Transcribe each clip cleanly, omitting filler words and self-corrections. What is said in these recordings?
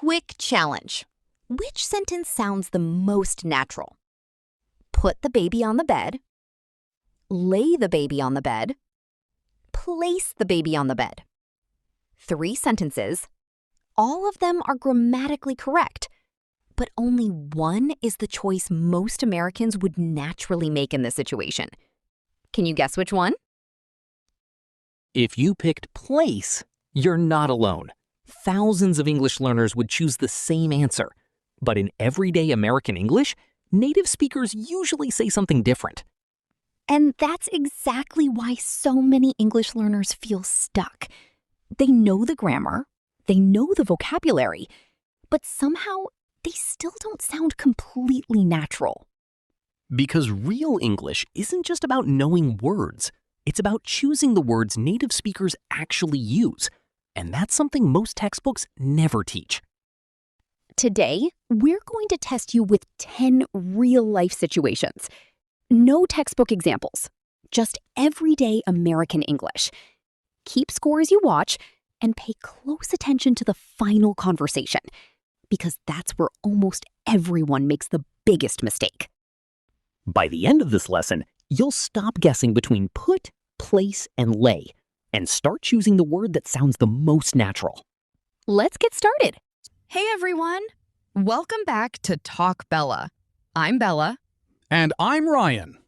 Quick challenge. Which sentence sounds the most natural? Put the baby on the bed. Lay the baby on the bed. Place the baby on the bed. 3 sentences. All of them are grammatically correct, but only one is the choice most Americans would naturally make in this situation. Can you guess which one? If you picked place, you're not alone. Thousands of English learners would choose the same answer. But in everyday American English, native speakers usually say something different. And that's exactly why so many English learners feel stuck. They know the grammar, they know the vocabulary, but somehow they still don't sound completely natural. Because real English isn't just about knowing words. It's about choosing the words native speakers actually use. And that's something most textbooks never teach. Today, we're going to test you with 10 real-life situations. No textbook examples, just everyday American English. Keep score as you watch and pay close attention to the final conversation, because that's where almost everyone makes the biggest mistake. By the end of this lesson, you'll stop guessing between put, place, and lay, and start choosing the word that sounds the most natural. Let's get started. Hey everyone! Welcome back to Talk Bella. I'm Bella. And I'm Ryan.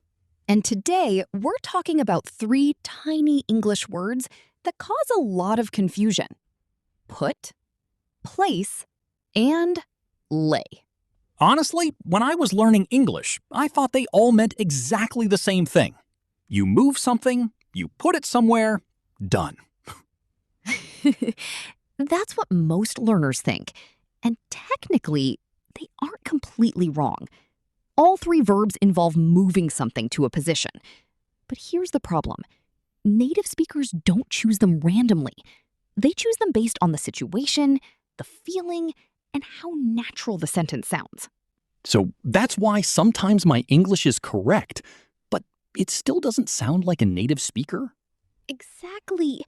And today we're talking about 3 tiny English words that cause a lot of confusion. Put, place, and lay. Honestly, when I was learning English, I thought they all meant exactly the same thing. You move something, you put it somewhere, done. That's what most learners think. And technically, they aren't completely wrong. All 3 verbs involve moving something to a position. But here's the problem. Native speakers don't choose them randomly. They choose them based on the situation, the feeling, and how natural the sentence sounds. So that's why sometimes my English is correct, but it still doesn't sound like a native speaker. Exactly.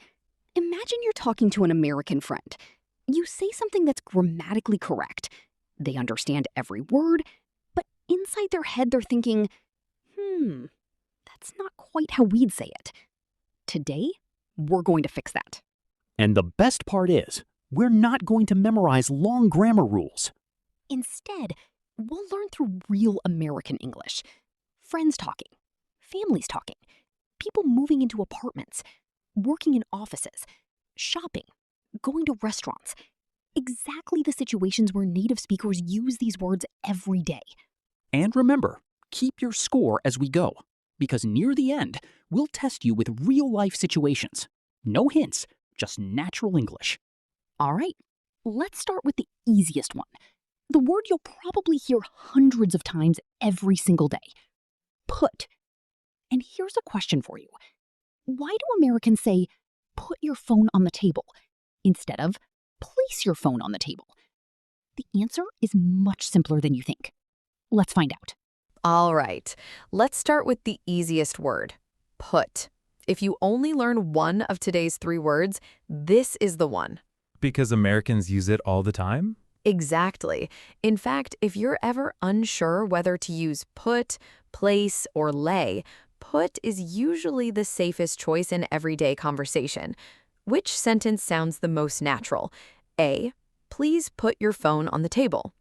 Imagine you're talking to an American friend. You say something that's grammatically correct. They understand every word, but inside their head they're thinking, that's not quite how we'd say it. Today, we're going to fix that. And the best part is, we're not going to memorize long grammar rules. Instead, we'll learn through real American English. Friends talking, families talking, people moving into apartments, working in offices, shopping, going to restaurants. Exactly the situations where native speakers use these words every day. And remember, keep your score as we go, because near the end, we'll test you with real-life situations. No hints, just natural English. All right, let's start with the easiest one. The word you'll probably hear hundreds of times every single day. Put. And here's a question for you. Why do Americans say, put your phone on the table, instead of place your phone on the table? The answer is much simpler than you think. Let's find out. All right, let's start with the easiest word, put. If you only learn one of today's 3 words, this is the one. Because Americans use it all the time? Exactly. In fact, if you're ever unsure whether to use put, place, or lay, put is usually the safest choice in everyday conversation. Which sentence sounds the most natural? A, please put your phone on the table.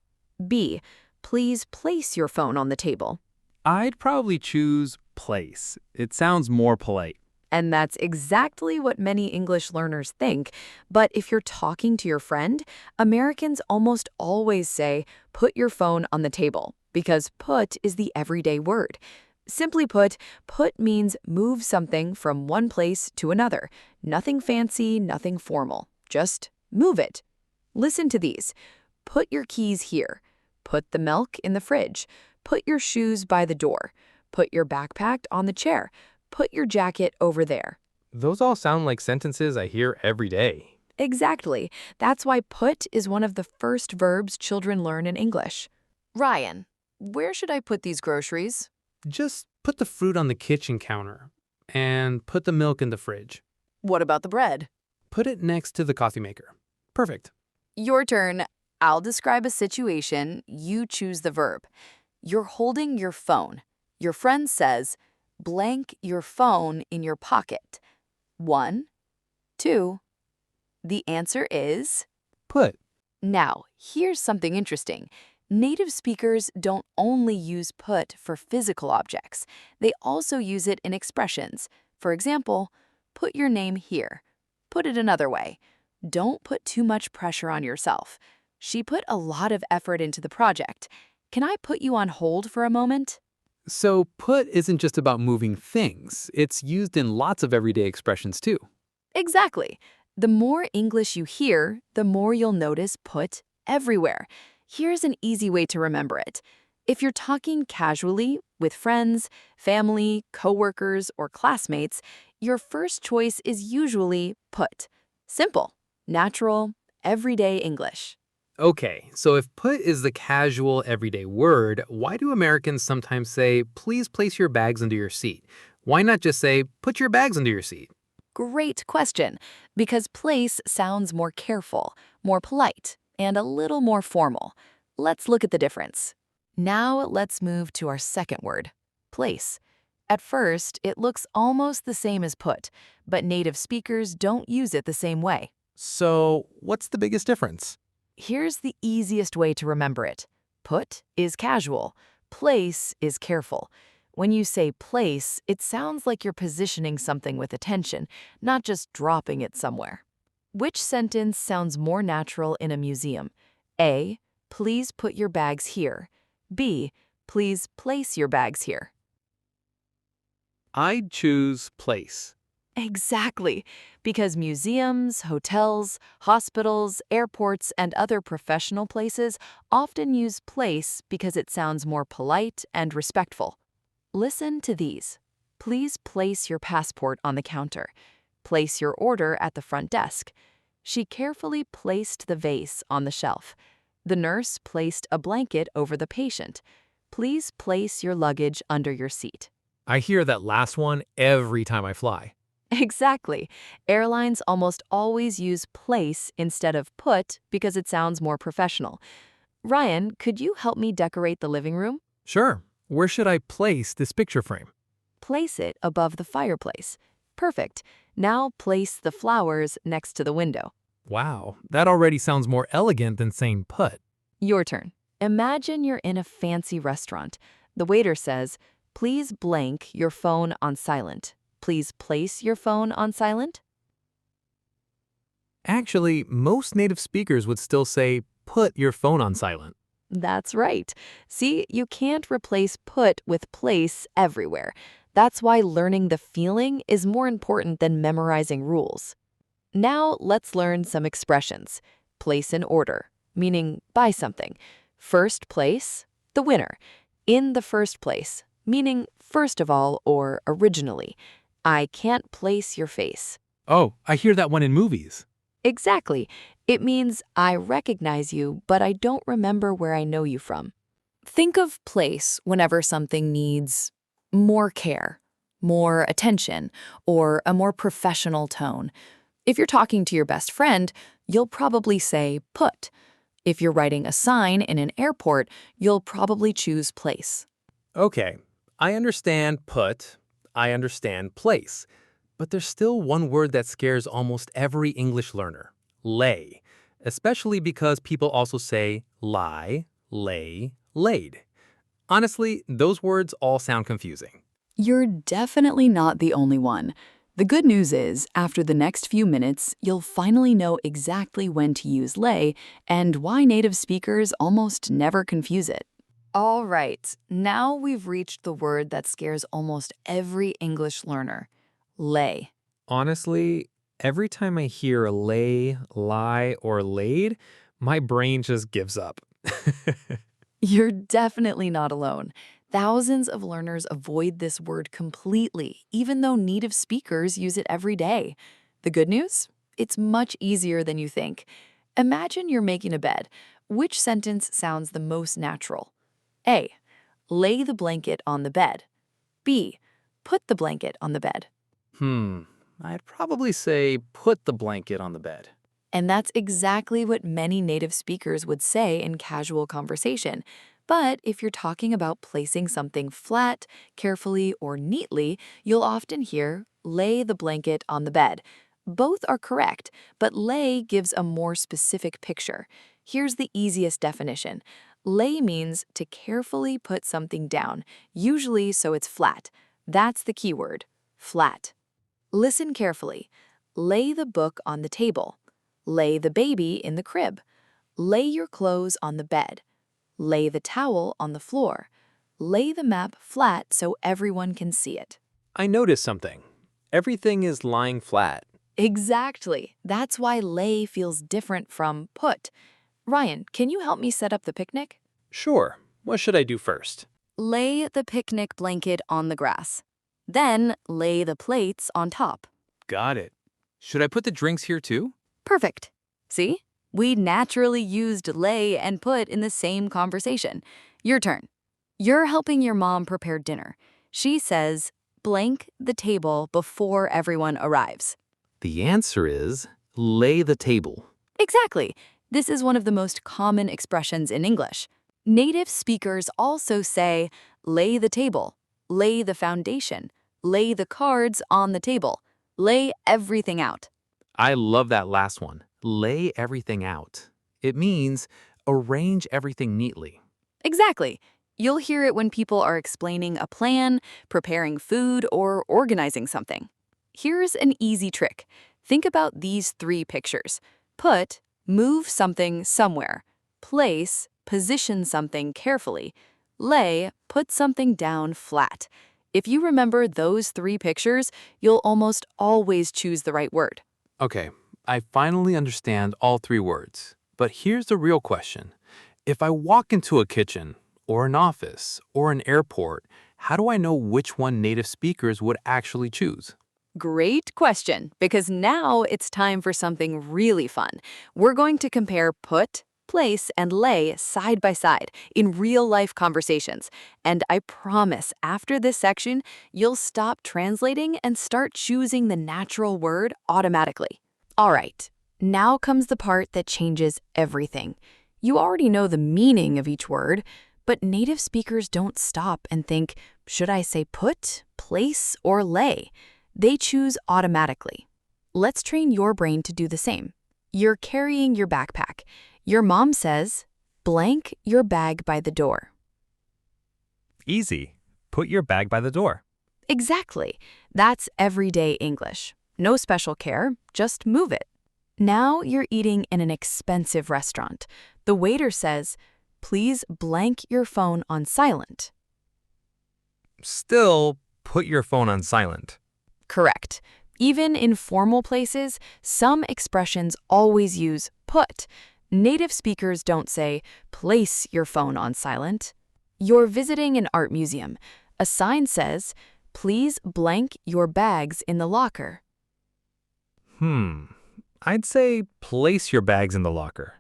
B, please place your phone on the table. I'd probably choose place. It sounds more polite. And that's exactly what many English learners think. But if you're talking to your friend, Americans almost always say, put your phone on the table, because put is the everyday word. Simply put means move something from one place to another. Nothing fancy, nothing formal. Just move it. Listen to these. Put your keys here. Put the milk in the fridge. Put your shoes by the door. Put your backpack on the chair. Put your jacket over there. Those all sound like sentences I hear every day. Exactly. That's why put is one of the first verbs children learn in English. Ryan, where should I put these groceries? Just put the fruit on the kitchen counter and put the milk in the fridge. What about the bread? Put it next to the coffee maker. Perfect. Your turn. I'll describe a situation, you choose the verb. You're holding your phone. Your friend says, blank your phone in your pocket. 1, 2. The answer is... Put. Now, here's something interesting. Native speakers don't only use put for physical objects. They also use it in expressions. For example, put your name here. Put it another way. Don't put too much pressure on yourself. She put a lot of effort into the project. Can I put you on hold for a moment? So put isn't just about moving things. It's used in lots of everyday expressions too. Exactly. The more English you hear, the more you'll notice put everywhere. Here's an easy way to remember it. If you're talking casually with friends, family, coworkers, or classmates, your first choice is usually put. Simple, natural, everyday English. Okay, so if put is the casual, everyday word, why do Americans sometimes say, please place your bags under your seat? Why not just say, put your bags under your seat? Great question, because place sounds more careful, more polite, and a little more formal. Let's look at the difference. Now let's move to our second word, place. At first, it looks almost the same as put, but native speakers don't use it the same way. So, what's the biggest difference? Here's the easiest way to remember it. Put is casual, place is careful. When you say place, it sounds like you're positioning something with attention, not just dropping it somewhere. Which sentence sounds more natural in a museum? A, please put your bags here. B, please place your bags here. I'd choose place. Exactly, because museums, hotels, hospitals, airports, and other professional places often use place because it sounds more polite and respectful. Listen to these. Please place your passport on the counter. Place your order at the front desk. She carefully placed the vase on the shelf. The nurse placed a blanket over the patient. Please place your luggage under your seat. I hear that last one every time I fly. Exactly. Airlines almost always use place instead of put because it sounds more professional. Ryan, could you help me decorate the living room? Sure. Where should I place this picture frame? Place it above the fireplace. Perfect. Now place the flowers next to the window. Wow, that already sounds more elegant than saying put. Your turn. Imagine you're in a fancy restaurant. The waiter says, please blank your phone on silent. Please place your phone on silent. Actually, most native speakers would still say, put your phone on silent. That's right. See, you can't replace put with place everywhere. That's why learning the feeling is more important than memorizing rules. Now let's learn some expressions. Place in order, meaning buy something. First place, the winner. In the first place, meaning first of all or originally. I can't place your face. Oh, I hear that one in movies. Exactly. It means I recognize you, but I don't remember where I know you from. Think of place whenever something needs more care, more attention, or a more professional tone. If you're talking to your best friend, you'll probably say put. If you're writing a sign in an airport, you'll probably choose place. Okay, I understand put, I understand place. But there's still one word that scares almost every English learner, lay, especially because people also say lie, lay, laid. Honestly, those words all sound confusing. You're definitely not the only one. The good news is, after the next few minutes, you'll finally know exactly when to use lay and why native speakers almost never confuse it. All right, now we've reached the word that scares almost every English learner. Lay. Honestly, every time I hear lay, lie, or laid, my brain just gives up. You're definitely not alone. Thousands of learners avoid this word completely, even though native speakers use it every day. The good news? It's much easier than you think. Imagine you're making a bed. Which sentence sounds the most natural? A. Lay the blanket on the bed. B. Put the blanket on the bed. I'd probably say put the blanket on the bed. And that's exactly what many native speakers would say in casual conversation. But if you're talking about placing something flat, carefully, or neatly, you'll often hear, lay the blanket on the bed. Both are correct, but lay gives a more specific picture. Here's the easiest definition. Lay means to carefully put something down, usually so it's flat. That's the key word, flat. Listen carefully. Lay the book on the table. Lay the baby in the crib. Lay your clothes on the bed. Lay the towel on the floor. Lay the map flat so everyone can see it. I noticed something. Everything is lying flat. Exactly. That's why lay feels different from put. Ryan, can you help me set up the picnic? Sure. What should I do first? Lay the picnic blanket on the grass. Then lay the plates on top. Got it. Should I put the drinks here too? Perfect. See? We naturally used lay and put in the same conversation. Your turn. You're helping your mom prepare dinner. She says, blank the table before everyone arrives. The answer is lay the table. Exactly. This is one of the most common expressions in English. Native speakers also say, lay the table, lay the foundation, lay the cards on the table, lay everything out. I love that last one. Lay everything out. It means arrange everything neatly. Exactly. You'll hear it when people are explaining a plan, preparing food, or organizing something. Here's an easy trick. Think about these 3 pictures. Put, move something somewhere. Place, position something carefully. Lay, put something down flat. If you remember those 3 pictures, you'll almost always choose the right word. Okay, I finally understand all 3 words. But here's the real question. If I walk into a kitchen, or an office, or an airport, how do I know which one native speakers would actually choose? Great question, because now it's time for something really fun. We're going to compare put, place, and lay side by side in real-life conversations. And I promise, after this section, you'll stop translating and start choosing the natural word automatically. All right, now comes the part that changes everything. You already know the meaning of each word, but native speakers don't stop and think, should I say put, place, or lay? They choose automatically. Let's train your brain to do the same. You're carrying your backpack. Your mom says, blank your bag by the door. Easy. Put your bag by the door. Exactly. That's everyday English. No special care, just move it. Now you're eating in an expensive restaurant. The waiter says, please blank your phone on silent. Still, put your phone on silent. Correct. Even in formal places, some expressions always use put. Native speakers don't say, place your phone on silent. You're visiting an art museum. A sign says, please blank your bags in the locker. I'd say place your bags in the locker.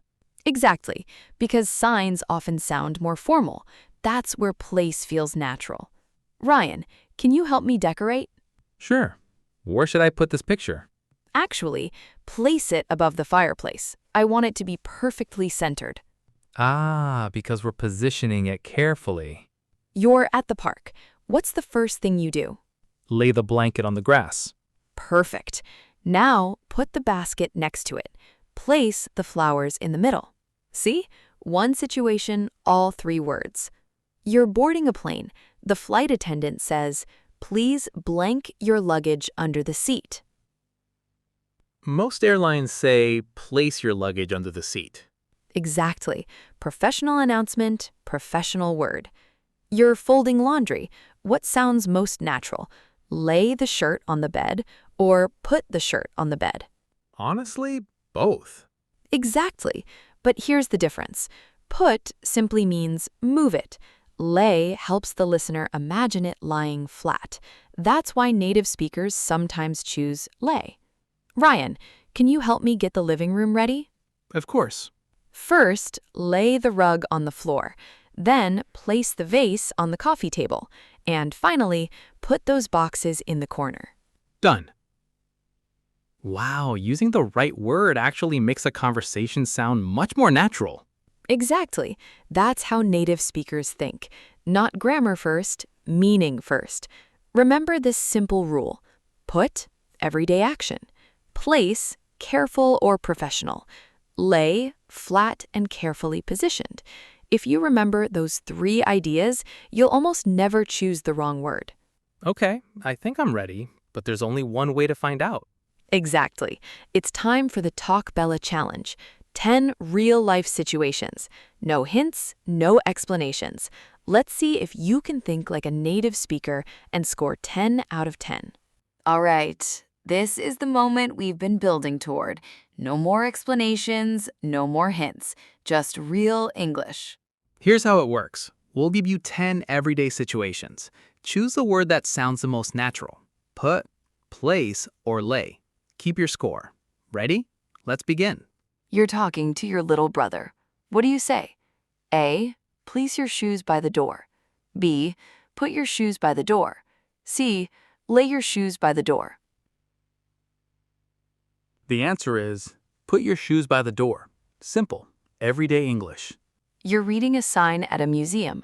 Exactly, because signs often sound more formal. That's where place feels natural. Ryan, can you help me decorate? Sure. Where should I put this picture? Actually, place it above the fireplace. I want it to be perfectly centered. Ah, because we're positioning it carefully. You're at the park. What's the first thing you do? Lay the blanket on the grass. Perfect. Now, put the basket next to it. Place the flowers in the middle. See? One situation, all 3 words. You're boarding a plane. The flight attendant says, please blank your luggage under the seat. Most airlines say, place your luggage under the seat. Exactly. Professional announcement, professional word. You're folding laundry. What sounds most natural? Lay the shirt on the bed or put the shirt on the bed? Honestly, both. Exactly. But here's the difference. Put simply means move it. Lay helps the listener imagine it lying flat. That's why native speakers sometimes choose lay. Ryan, can you help me get the living room ready? Of course. First, lay the rug on the floor. Then, place the vase on the coffee table. And finally, put those boxes in the corner. Done. Wow, using the right word actually makes a conversation sound much more natural. Exactly. That's how native speakers think. Not grammar first, meaning first. Remember this simple rule. Put, everyday action. Place, careful or professional. Lay, flat and carefully positioned. If you remember those 3 ideas, you'll almost never choose the wrong word. Okay, I think I'm ready, but there's only one way to find out. Exactly. It's time for the Talk Bella Challenge. 10 real-life situations. No hints, no explanations. Let's see if you can think like a native speaker and score 10 out of 10. All right, this is the moment we've been building toward. No more explanations, no more hints. Just real English. Here's how it works. We'll give you 10 everyday situations. Choose the word that sounds the most natural. Put, place, or lay. Keep your score. Ready? Let's begin. You're talking to your little brother. What do you say? A. Place your shoes by the door. B. Put your shoes by the door. C. Lay your shoes by the door. The answer is, put your shoes by the door. Simple, everyday English. You're reading a sign at a museum.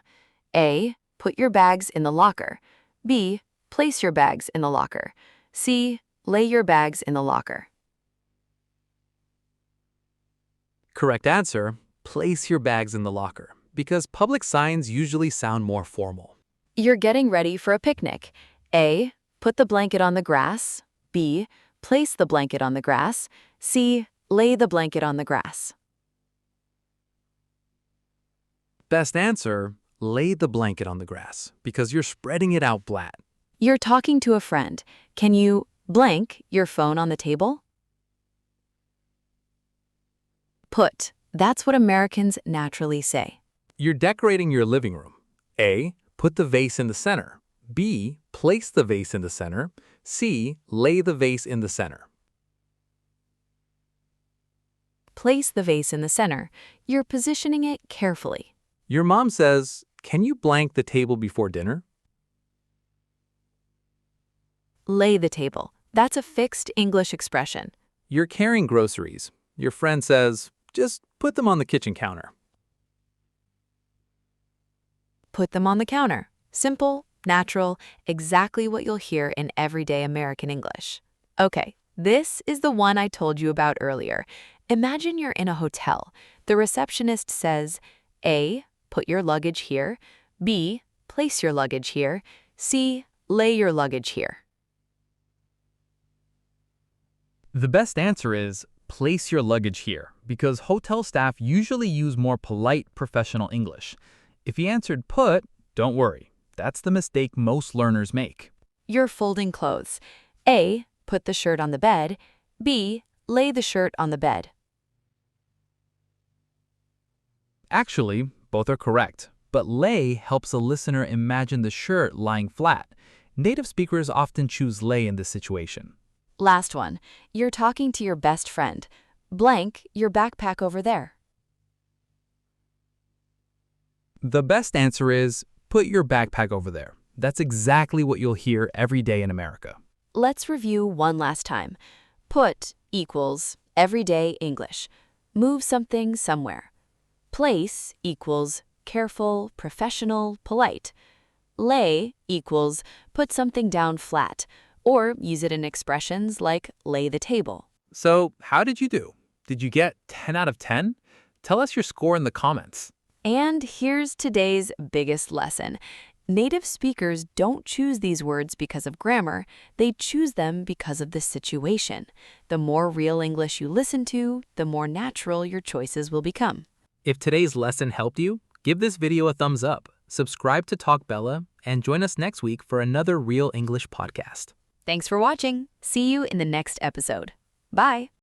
A. Put your bags in the locker. B. Place your bags in the locker. C. Lay your bags in the locker. Correct answer, place your bags in the locker, because public signs usually sound more formal. You're getting ready for a picnic. A. Put the blanket on the grass. B. Place the blanket on the grass. C. Lay the blanket on the grass. Best answer, lay the blanket on the grass, because you're spreading it out flat. You're talking to a friend. Can you blank your phone on the table? Put. That's what Americans naturally say. You're decorating your living room. A. Put the vase in the center. B. Place the vase in the center. C. Lay the vase in the center. Place the vase in the center. You're positioning it carefully. Your mom says, "Can you blank the table before dinner?" Lay the table. That's a fixed English expression. You're carrying groceries. Your friend says, "Just put them on the kitchen counter." Put them on the counter. Simple, natural, exactly what you'll hear in everyday American English. Okay, this is the one I told you about earlier. Imagine you're in a hotel. The receptionist says, A. Put your luggage here. B. Place your luggage here. C. Lay your luggage here. The best answer is, place your luggage here, because hotel staff usually use more polite, professional English. If you answered put, don't worry. That's the mistake most learners make. You're folding clothes. A. Put the shirt on the bed. B. Lay the shirt on the bed. Actually, both are correct, but lay helps a listener imagine the shirt lying flat. Native speakers often choose lay in this situation. Last one. You're talking to your best friend. Blank your backpack over there. The best answer is, put your backpack over there. That's exactly what you'll hear every day in America. Let's review one last time. Put equals everyday English. Move something somewhere. Place equals careful, professional, polite. Lay equals put something down flat, or use it in expressions like lay the table. So, how did you do? Did you get 10 out of 10? Tell us your score in the comments. And here's today's biggest lesson. Native speakers don't choose these words because of grammar, they choose them because of the situation. The more real English you listen to, the more natural your choices will become. If today's lesson helped you, give this video a thumbs up, subscribe to Talk Bella, and join us next week for another Real English podcast. Thanks for watching. See you in the next episode. Bye.